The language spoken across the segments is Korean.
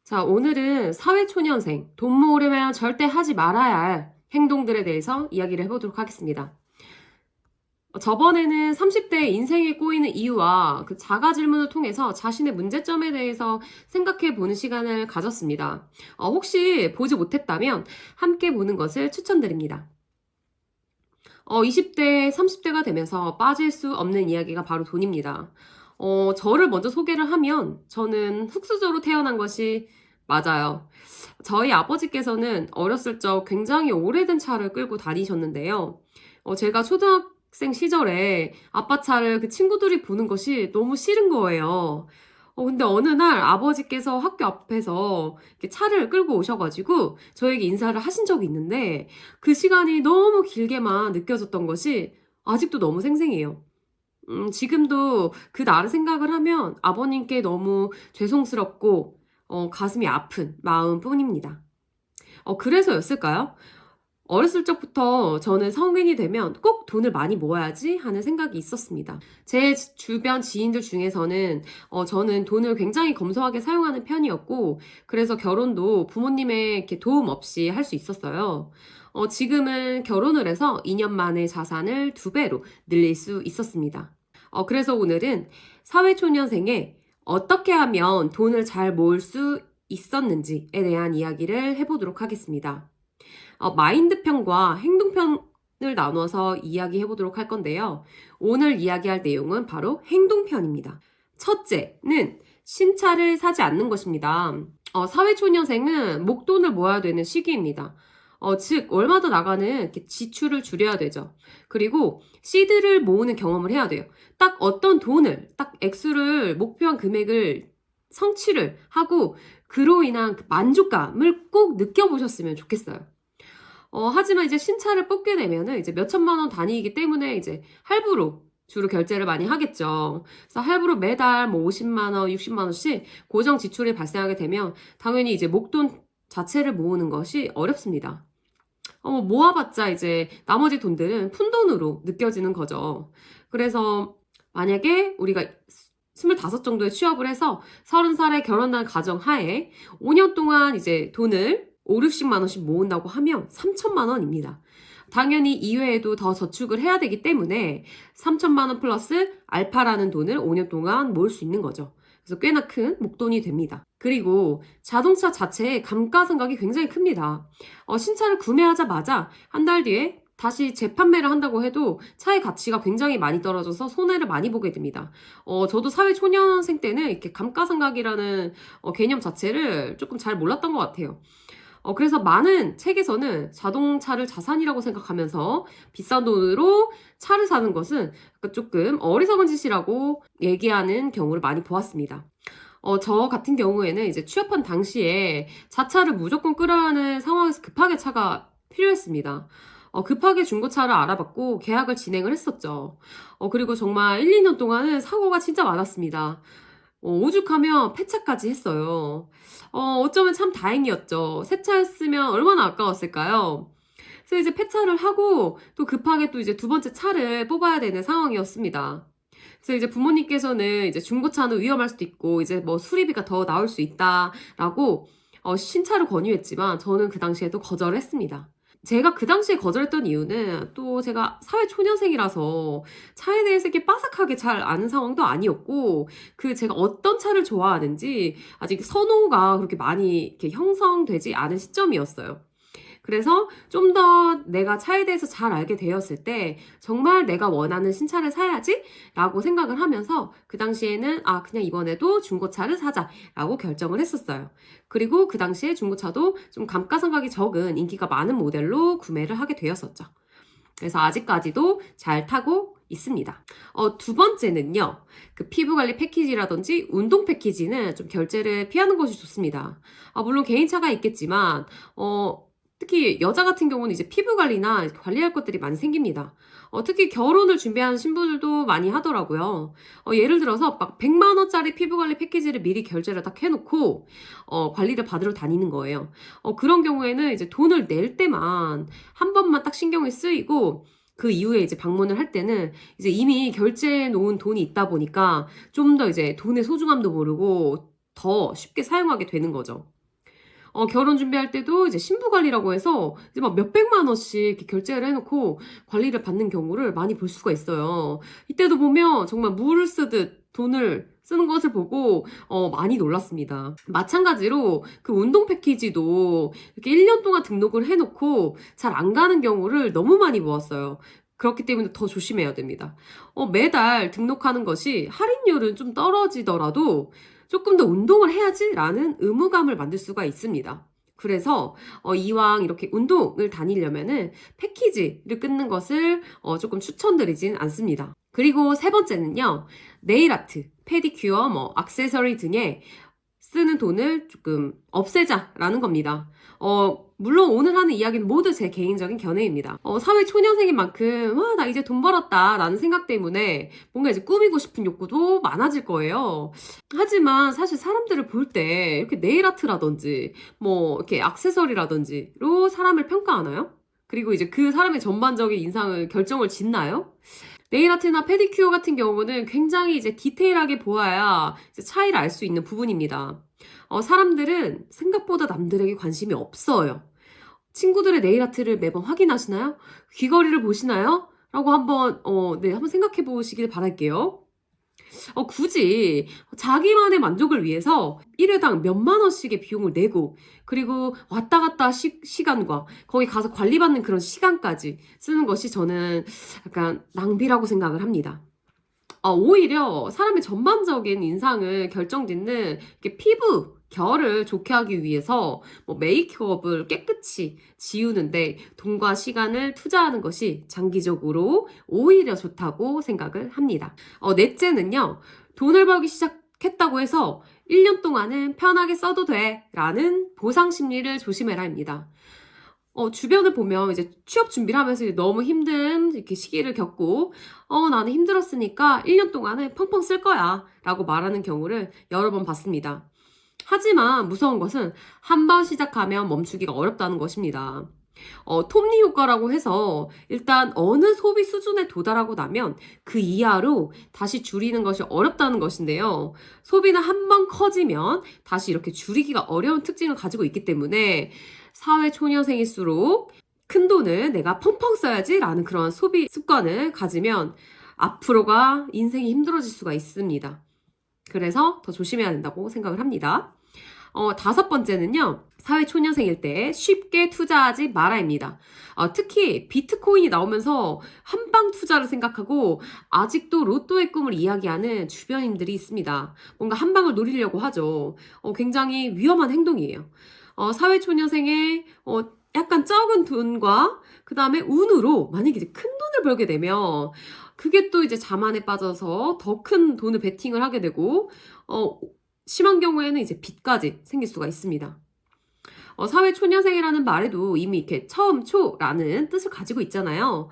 자, 오늘은 사회초년생, 돈 모으려면 절대 하지 말아야 할 행동들에 대해서 이야기를 해보도록 하겠습니다. 저번에는 30대 인생에 꼬이는 이유와 그 자가 질문을 통해서 자신의 문제점에 대해서 생각해 보는 시간을 가졌습니다. 혹시 보지 못했다면 함께 보는 것을 추천드립니다. 20대, 30대가 되면서 빠질 수 없는 이야기가 바로 돈입니다. 저를 먼저 소개를 하면 저는 흙수저로 태어난 것이 맞아요. 저희 아버지께서는 어렸을 적 굉장히 오래된 차를 끌고 다니셨는데요. 제가 초등학생 시절에 아빠 차를 그 친구들이 보는 것이 너무 싫은 거예요. 근데 어느 날 아버지께서 학교 앞에서 이렇게 차를 끌고 오셔가지고 저에게 인사를 하신 적이 있는데 그 시간이 너무 길게만 느껴졌던 것이 아직도 너무 생생해요. 지금도 그 날을 생각을 하면 아버님께 너무 죄송스럽고 가슴이 아픈 마음 뿐입니다. 그래서였을까요? 어렸을 적부터 저는 성인이 되면 꼭 돈을 많이 모아야지 하는 생각이 있었습니다. 제 주변 지인들 중에서는 저는 돈을 굉장히 검소하게 사용하는 편이었고 그래서 결혼도 부모님의 이렇게 도움 없이 할 수 있었어요. 지금은 결혼을 해서 2년 만에 자산을 2배로 늘릴 수 있었습니다. 그래서 오늘은 사회초년생에 어떻게 하면 돈을 잘 모을 수 있었는지에 대한 이야기를 해보도록 하겠습니다. 마인드편과 행동편을 나눠서 이야기해 보도록 할 건데요. 오늘 이야기할 내용은 바로 행동편입니다. 첫째는 신차를 사지 않는 것입니다. 사회초년생은 목돈을 모아야 되는 시기입니다. 즉 월마다 나가는 이렇게 지출을 줄여야 되죠. 그리고 시드를 모으는 경험을 해야 돼요. 딱 어떤 돈을, 딱 액수를 목표한 금액을 성취를 하고 그로 인한 그 만족감을 꼭 느껴보셨으면 좋겠어요. 하지만 이제 신차를 뽑게 되면은 이제 몇 천만 원 단위이기 때문에 이제 할부로 주로 결제를 많이 하겠죠. 그래서 할부로 매달 뭐 50만 원, 60만 원씩 고정 지출이 발생하게 되면 당연히 이제 목돈 자체를 모으는 것이 어렵습니다. 모아봤자 이제 나머지 돈들은 푼돈으로 느껴지는 거죠. 그래서 만약에 우리가 25 정도에 취업을 해서 30살에 결혼한 가정 하에 5년 동안 이제 돈을 5, 60만 원씩 모은다고 하면 3천만 원입니다. 당연히 이외에도 더 저축을 해야 되기 때문에 3천만 원 플러스 알파라는 돈을 5년 동안 모을 수 있는 거죠. 그래서 꽤나 큰 목돈이 됩니다. 그리고 자동차 자체의 감가상각이 굉장히 큽니다. 신차를 구매하자마자 한 달 뒤에 다시 재판매를 한다고 해도 차의 가치가 굉장히 많이 떨어져서 손해를 많이 보게 됩니다. 저도 사회초년생 때는 이렇게 감가상각이라는 개념 자체를 조금 잘 몰랐던 것 같아요. 그래서 많은 책에서는 자동차를 자산이라고 생각하면서 비싼 돈으로 차를 사는 것은 조금 어리석은 짓이라고 얘기하는 경우를 많이 보았습니다. 저 같은 경우에는 이제 취업한 당시에 자차를 무조건 끌어야 하는 상황에서 급하게 차가 필요했습니다. 급하게 중고차를 알아봤고 계약을 진행을 했었죠. 그리고 정말 1, 2년 동안은 사고가 진짜 많았습니다. 오죽하면 폐차까지 했어요. 어쩌면 참 다행이었죠. 새 차였으면 얼마나 아까웠을까요? 그래서 이제 폐차를 하고 또 급하게 또 이제 두 번째 차를 뽑아야 되는 상황이었습니다. 그래서 이제 부모님께서는 이제 중고차는 위험할 수도 있고 이제 뭐 수리비가 더 나올 수 있다라고 신차를 권유했지만 저는 그 당시에도 거절을 했습니다. 제가 그 당시에 거절했던 이유는 또 제가 사회초년생이라서 차에 대해서 이렇게 빠삭하게 잘 아는 상황도 아니었고 그 제가 어떤 차를 좋아하는지 아직 선호가 그렇게 많이 이렇게 형성되지 않은 시점이었어요. 그래서 좀 더 내가 차에 대해서 잘 알게 되었을 때 정말 내가 원하는 신차를 사야지 라고 생각을 하면서 그 당시에는 그냥 이번에도 중고차를 사자라고 결정을 했었어요. 그리고 그 당시에 중고차도 좀 감가상각이 적은 인기가 많은 모델로 구매를 하게 되었었죠. 그래서 아직까지도 잘 타고 있습니다. 두 번째는요. 그 피부관리 패키지라든지 운동 패키지는 좀 결제를 피하는 것이 좋습니다. 물론 개인차가 있겠지만 특히 여자 같은 경우는 이제 피부 관리나 관리할 것들이 많이 생깁니다. 특히 결혼을 준비하는 신부들도 많이 하더라고요. 예를 들어서 막 100만 원짜리 피부 관리 패키지를 미리 결제를 딱 해놓고 관리를 받으러 다니는 거예요. 그런 경우에는 이제 돈을 낼 때만 한 번만 딱 신경이 쓰이고 그 이후에 이제 방문을 할 때는 이제 이미 결제해 놓은 돈이 있다 보니까 좀 더 이제 돈의 소중함도 모르고 더 쉽게 사용하게 되는 거죠. 결혼 준비할 때도 이제 신부 관리라고 해서 이제 막 몇백만 원씩 이렇게 결제를 해놓고 관리를 받는 경우를 많이 볼 수가 있어요. 이때도 보면 정말 물을 쓰듯 돈을 쓰는 것을 보고 많이 놀랐습니다. 마찬가지로 그 운동 패키지도 이렇게 1년 동안 등록을 해놓고 잘 안 가는 경우를 너무 많이 보았어요. 그렇기 때문에 더 조심해야 됩니다. 매달 등록하는 것이 할인율은 좀 떨어지더라도 조금 더 운동을 해야지라는 의무감을 만들 수가 있습니다. 그래서 이왕 이렇게 운동을 다니려면은 패키지를 끊는 것을 조금 추천드리진 않습니다. 그리고 세 번째는요, 네일 아트, 페디큐어, 액세서리 등에 쓰는 돈을 조금 없애자라는 겁니다. 물론 오늘 하는 이야기는 모두 제 개인적인 견해입니다. 사회 초년생인 만큼, 나 이제 돈 벌었다 라는 생각 때문에 뭔가 이제 꾸미고 싶은 욕구도 많아질 거예요. 하지만 사실 사람들을 볼 때 이렇게 네일 아트라든지, 이렇게 액세서리라든지로 사람을 평가하나요? 그리고 이제 그 사람의 전반적인 인상을 결정을 짓나요? 네일 아트나 페디큐어 같은 경우는 굉장히 이제 디테일하게 보아야 이제 차이를 알 수 있는 부분입니다. 사람들은 생각보다 남들에게 관심이 없어요. 친구들의 네일 아트를 매번 확인하시나요? 귀걸이를 보시나요? 라고 한번 생각해 보시길 바랄게요. 굳이 자기만의 만족을 위해서 1회당 몇만 원씩의 비용을 내고 그리고 왔다 갔다 시간과 거기 가서 관리받는 그런 시간까지 쓰는 것이 저는 약간 낭비라고 생각을 합니다. 오히려 사람의 전반적인 인상을 결정짓는 이렇게 피부 결을 좋게 하기 위해서 메이크업을 깨끗이 지우는데 돈과 시간을 투자하는 것이 장기적으로 오히려 좋다고 생각을 합니다. 넷째는요, 돈을 벌기 시작했다고 해서 1년 동안은 편하게 써도 돼 라는 보상 심리를 조심해라입니다. 주변을 보면 이제 취업 준비를 하면서 너무 힘든 이렇게 시기를 겪고, 나는 힘들었으니까 1년 동안은 펑펑 쓸 거야 라고 말하는 경우를 여러 번 봤습니다. 하지만 무서운 것은 한 번 시작하면 멈추기가 어렵다는 것입니다. 톱니 효과라고 해서 일단 어느 소비 수준에 도달하고 나면 그 이하로 다시 줄이는 것이 어렵다는 것인데요. 소비는 한 번 커지면 다시 이렇게 줄이기가 어려운 특징을 가지고 있기 때문에 사회 초년생일수록 큰 돈을 내가 펑펑 써야지 라는 그런 소비 습관을 가지면 앞으로가 인생이 힘들어질 수가 있습니다. 그래서 더 조심해야 된다고 생각을 합니다. 다섯 번째는요, 사회 초년생일 때 쉽게 투자하지 마라입니다. 특히 비트코인이 나오면서 한방 투자를 생각하고 아직도 로또의 꿈을 이야기하는 주변인들이 있습니다. 뭔가 한방을 노리려고 하죠. 굉장히 위험한 행동이에요. 사회 초년생의 약간 적은 돈과 그 다음에 운으로 만약에 이제 큰 돈을 벌게 되면 그게 또 이제 자만에 빠져서 더 큰 돈을 베팅을 하게 되고 심한 경우에는 이제 빚까지 생길 수가 있습니다. 사회 초년생이라는 말에도 이미 이렇게 처음 초라는 뜻을 가지고 있잖아요.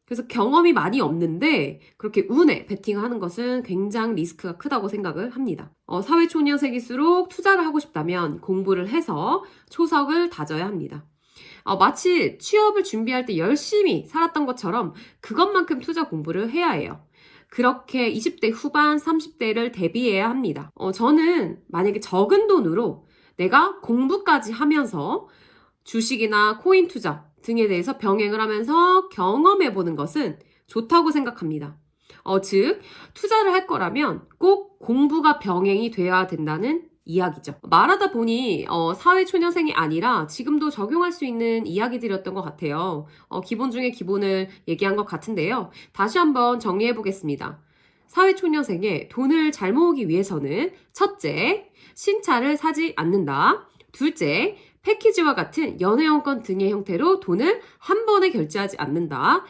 그래서 경험이 많이 없는데 그렇게 운에 베팅하는 것은 굉장히 리스크가 크다고 생각을 합니다. 사회 초년생일수록 투자를 하고 싶다면 공부를 해서 초석을 다져야 합니다. 마치 취업을 준비할 때 열심히 살았던 것처럼 그것만큼 투자 공부를 해야 해요. 그렇게 20대 후반, 30대를 대비해야 합니다. 저는 만약에 적은 돈으로 내가 공부까지 하면서 주식이나 코인 투자 등에 대해서 병행을 하면서 경험해보는 것은 좋다고 생각합니다. 즉, 투자를 할 거라면 꼭 공부가 병행이 돼야 된다는 이야기죠. 말하다 보니 사회 초년생이 아니라 지금도 적용할 수 있는 이야기들이었던 것 같아요. 기본 중에 기본을 얘기한 것 같은데요. 다시 한번 정리해 보겠습니다. 사회 초년생에 돈을 잘 모으기 위해서는 첫째, 신차를 사지 않는다. 둘째, 패키지와 같은 연회용권 등의 형태로 돈을 한 번에 결제하지 않는다.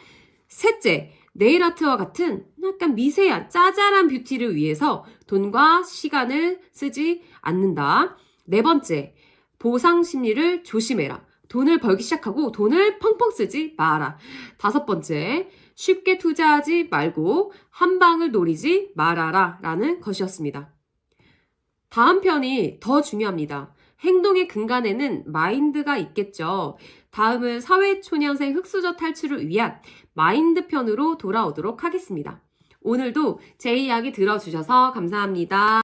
셋째, 네일아트와 같은 약간 미세한 짜잘한 뷰티를 위해서 돈과 시간을 쓰지 않는다. 네 번째, 보상 심리를 조심해라. 돈을 벌기 시작하고 돈을 펑펑 쓰지 마라. 다섯 번째, 쉽게 투자하지 말고 한 방을 노리지 말아라 라는 것이었습니다. 다음 편이 더 중요합니다. 행동의 근간에는 마인드가 있겠죠. 다음은 사회초년생 흑수저 탈출을 위한 마인드 편으로 돌아오도록 하겠습니다. 오늘도 제 이야기 들어주셔서 감사합니다.